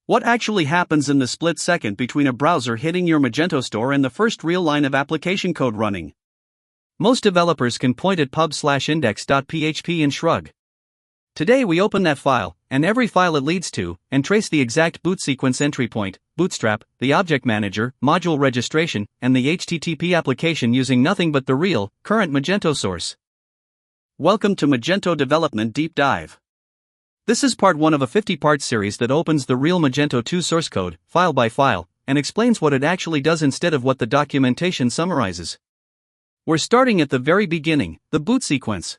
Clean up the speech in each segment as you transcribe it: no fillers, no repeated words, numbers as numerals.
What actually happens in the split second between a browser hitting your Magento store and the first real line of application code running? Most developers can point at pub/index.php and shrug. Today we open that file, and every file it leads to, and trace the exact boot sequence entry point, Bootstrap, the object manager, module registration, and the HTTP application using nothing but the real, current Magento source. Welcome to Magento Development Deep Dive. This is part 1 of a 50-part series that opens the real Magento 2 source code, file by file, and explains what it actually does instead of what the documentation summarizes. We're starting at the very beginning, the boot sequence.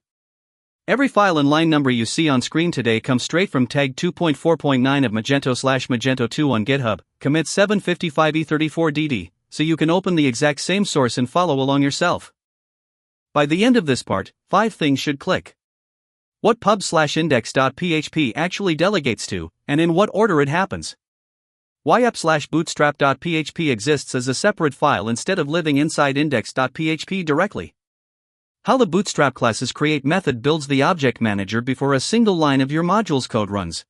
Every file and line number you see on screen today comes straight from tag 2.4.9 of Magento/Magento2 on GitHub, commit 755E34DD, so you can open the exact same source and follow along yourself. By the end of this part, 5 things should click. What pub/index.php actually delegates to, and in what order it happens. Why app/bootstrap.php exists as a separate file instead of living inside index.php directly. How the Bootstrap classes create method builds the object manager before a single line of your module's code runs.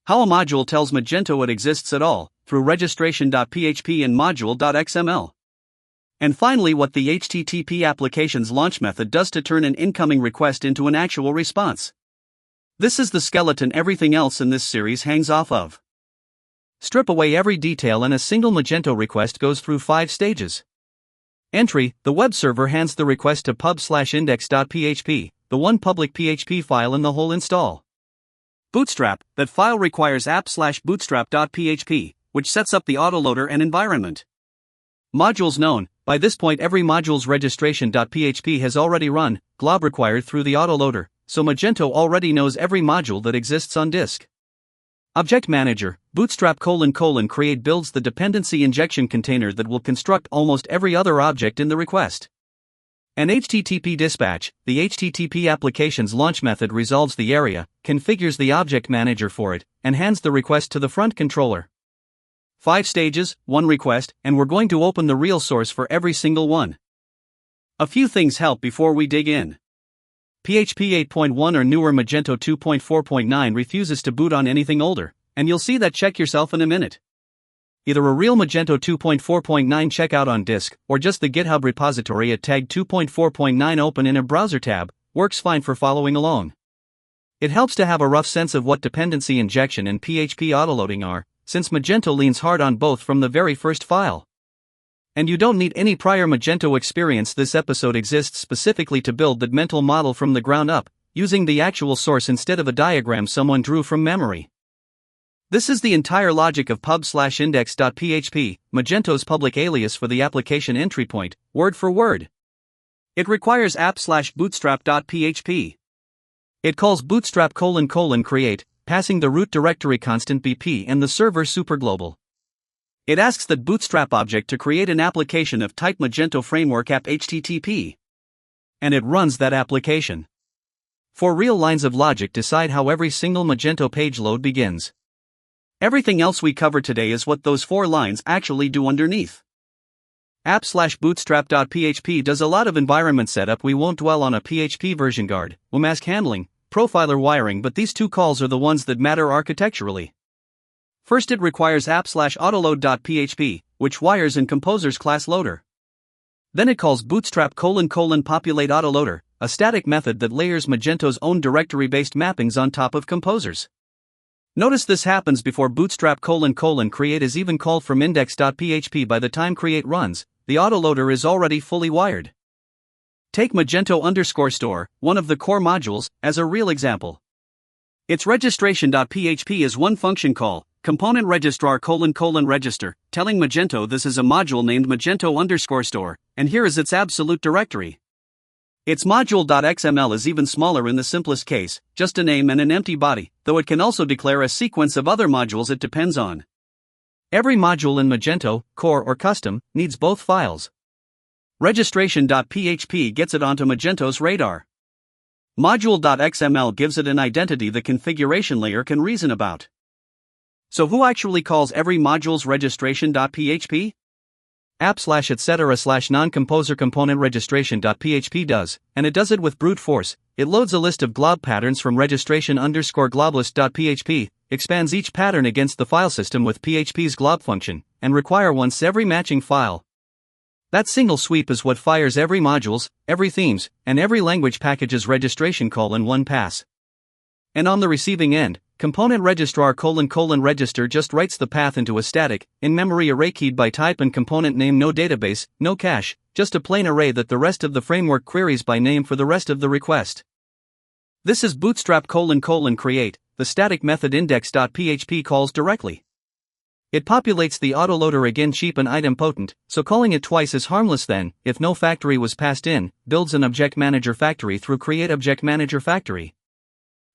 How a module tells Magento it exists at all, through registration.php and module.xml. And finally, what the HTTP application's launch method does to turn an incoming request into an actual response. This is the skeleton everything else in this series hangs off of. Strip away every detail and a single Magento request goes through 5 stages. Entry: the web server hands the request to pub/index.php, the one public PHP file in the whole install. Bootstrap: that file requires app/bootstrap.php, which sets up the autoloader and environment. Modules known: by this point every module's registration.php has already run, glob required through the autoloader, so Magento already knows every module that exists on disk. Object Manager: Bootstrap: create builds the dependency injection container that will construct almost every other object in the request. And HTTP dispatch: the HTTP application's launch method resolves the area, configures the object manager for it, and hands the request to the front controller. 5 stages, 1 request, and we're going to open the real source for every single one. A few things help before we dig in. PHP 8.1 or newer Magento 2.4.9 refuses to boot on anything older, and you'll see that. Check yourself in a minute. Either a real Magento 2.4.9 checkout on disk, or just the GitHub repository at tag 2.4.9 open in a browser tab, works fine for following along. It helps to have a rough sense of what dependency injection and PHP autoloading are, since Magento leans hard on both from the very first file. And you don't need any prior Magento experience. This episode exists specifically to build that mental model from the ground up, using the actual source instead of a diagram someone drew from memory. This is the entire logic of pub/index.php, Magento's public alias for the application entry point, word for word. It requires app/bootstrap.php. It calls Bootstrap: create, passing the root directory constant BP and the server superglobal. It asks that Bootstrap object to create an application of type Magento Framework App HTTP. And it runs that application. 4 real lines of logic decide how every single Magento page load begins. Everything else we cover today is what those 4 lines actually do underneath. App/bootstrap.php does a lot of environment setup. We won't dwell on a PHP version guard, WMASC handling, profiler wiring, but these 2 calls are the ones that matter architecturally. First, it requires app/autoload.php, which wires in Composer's class loader. Then it calls Bootstrap: populate autoloader, a static method that layers Magento's own directory-based mappings on top of Composer's. Notice this happens before Bootstrap: create is even called from index.php. By the time create runs, the autoloader is already fully wired. Take Magento_store, one of the core modules, as a real example. Its registration.php is one function call, ComponentRegistrar: register, telling Magento this is a module named Magento_store, and here is its absolute directory. Its module.xml is even smaller in the simplest case, just a name and an empty body, though it can also declare a sequence of other modules it depends on. Every module in Magento, core or custom, needs both files. Registration.php gets it onto Magento's radar. Module.xml gives it an identity the configuration layer can reason about. So who actually calls every module's registration.php? app/etc/non-composerComponentRegistration.php does, and it does it with brute force. It loads a list of glob patterns from registration_globlist.php, expands each pattern against the file system with PHP's glob function, and require once every matching file. That single sweep is what fires every modules, every themes, and every language package's registration call in one pass. And on the receiving end, ComponentRegistrar::register just writes the path into a static, in-memory array keyed by type and component name, no database, no cache, just a plain array that the rest of the framework queries by name for the rest of the request. This is Bootstrap::create, the static method index.php calls directly. It populates the autoloader again, cheap and idempotent, so calling it twice is harmless. Then, if no factory was passed in, builds an ObjectManagerFactory through create ObjectManagerFactory.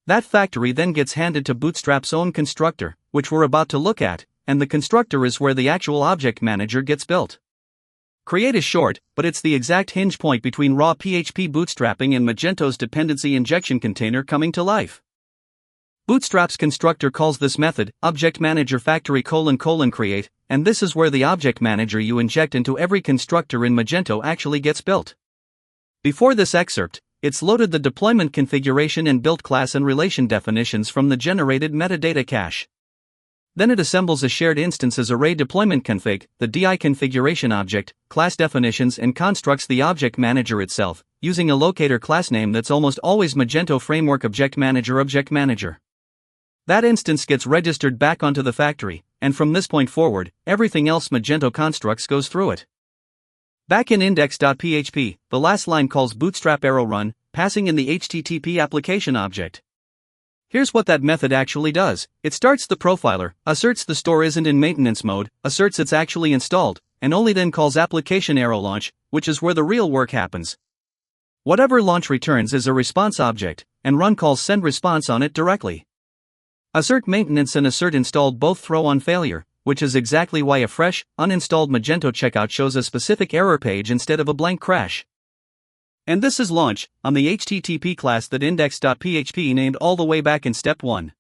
That factory then gets handed to Bootstrap's own constructor, which we're about to look at, and the constructor is where the actual object manager gets built. Create is short, but it's the exact hinge point between raw PHP bootstrapping and Magento's dependency injection container coming to life. Bootstrap's constructor calls this method ObjectManagerFactory::create, and this is where the object manager you inject into every constructor in Magento actually gets built. Before this excerpt, it's loaded the deployment configuration and built class and relation definitions from the generated metadata cache. Then it assembles a shared instance as array deployment config, the DI configuration object, class definitions, and constructs the object manager itself, using a locator class name that's almost always Magento Framework ObjectManager. That instance gets registered back onto the factory, and from this point forward, everything else Magento constructs goes through it. Back in index.php, the last line calls bootstrap arrow run, passing in the HTTP application object. Here's what that method actually does. It starts the profiler, asserts the store isn't in maintenance mode, asserts it's actually installed, and only then calls application arrow launch, which is where the real work happens. Whatever launch returns is a response object, and run calls send response on it directly. Assert maintenance and assert installed both throw on failure, which is exactly why a fresh, uninstalled Magento checkout shows a specific error page instead of a blank crash. And this is launch, on the HTTP class that index.php named all the way back in step 1.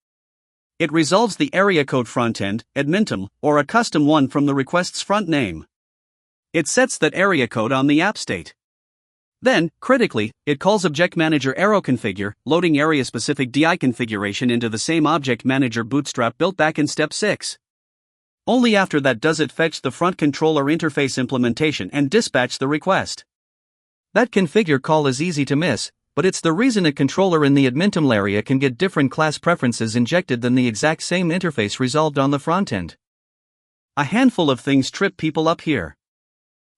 It resolves the area code frontend, admintum, or a custom one from the request's front name. It sets that area code on the app state. Then, critically, it calls ObjectManager arrow configure, loading area-specific DI configuration into the same Object Manager Bootstrap built back in step 6. Only after that does it fetch the front controller interface implementation and dispatch the request. That configure call is easy to miss, but it's the reason a controller in the admintum area can get different class preferences injected than the exact same interface resolved on the frontend. A handful of things trip people up here.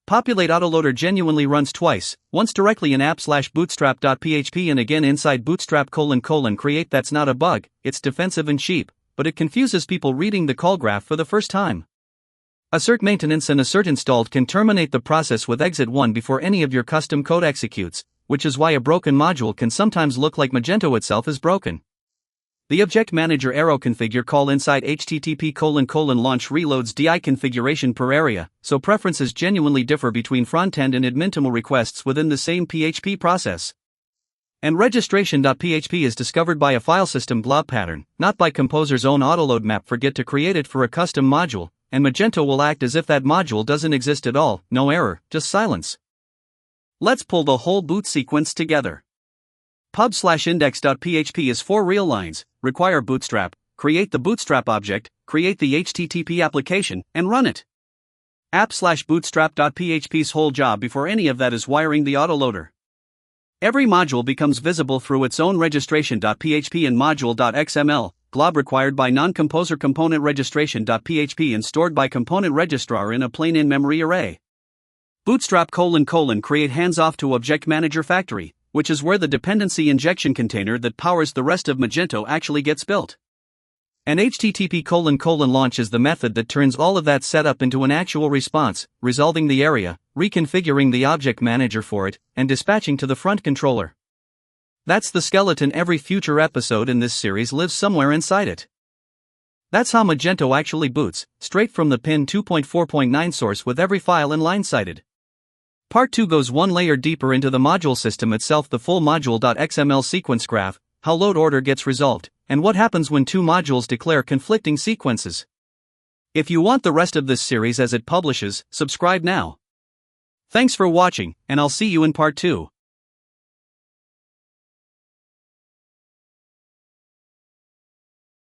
Populate autoloader genuinely runs twice, once directly in app/bootstrap.php and again inside Bootstrap::create. That's not a bug, it's defensive and cheap, but it confuses people reading the call graph for the first time. Assert maintenance and assert installed can terminate the process with exit 1 before any of your custom code executes, which is why a broken module can sometimes look like Magento itself is broken. The Object Manager arrow configure call inside HTTP:/launch reloads DI configuration per area, so preferences genuinely differ between frontend and admintum requests within the same PHP process. And registration.php is discovered by a file system glob pattern, not by Composer's own autoload map. Forget to create it for a custom module, and Magento will act as if that module doesn't exist at all, no error, just silence. Let's pull the whole boot sequence together. Pub/index.php is 4 real lines: require Bootstrap, create the Bootstrap object, create the HTTP application, and run it. App/bootstrap.php's whole job before any of that is wiring the autoloader. Every module becomes visible through its own registration.php and module.xml, glob required by NonComposerComponentRegistration.php and stored by ComponentRegistrar in a plain in-memory array. Bootstrap::create hands off to ObjectManagerFactory, which is where the dependency injection container that powers the rest of Magento actually gets built. And HTTP::launch is the method that turns all of that setup into an actual response, resolving the area, reconfiguring the object manager for it, and dispatching to the front controller. That's the skeleton. Every future episode in this series lives somewhere inside it. That's how Magento actually boots, straight from the pin 2.4.9 source with every file and line cited. Part 2 goes one layer deeper into the module system itself, the full module.xml sequence graph, how load order gets resolved, and what happens when two modules declare conflicting sequences. If you want the rest of this series as it publishes, subscribe now. Thanks for watching, and I'll see you in part 2.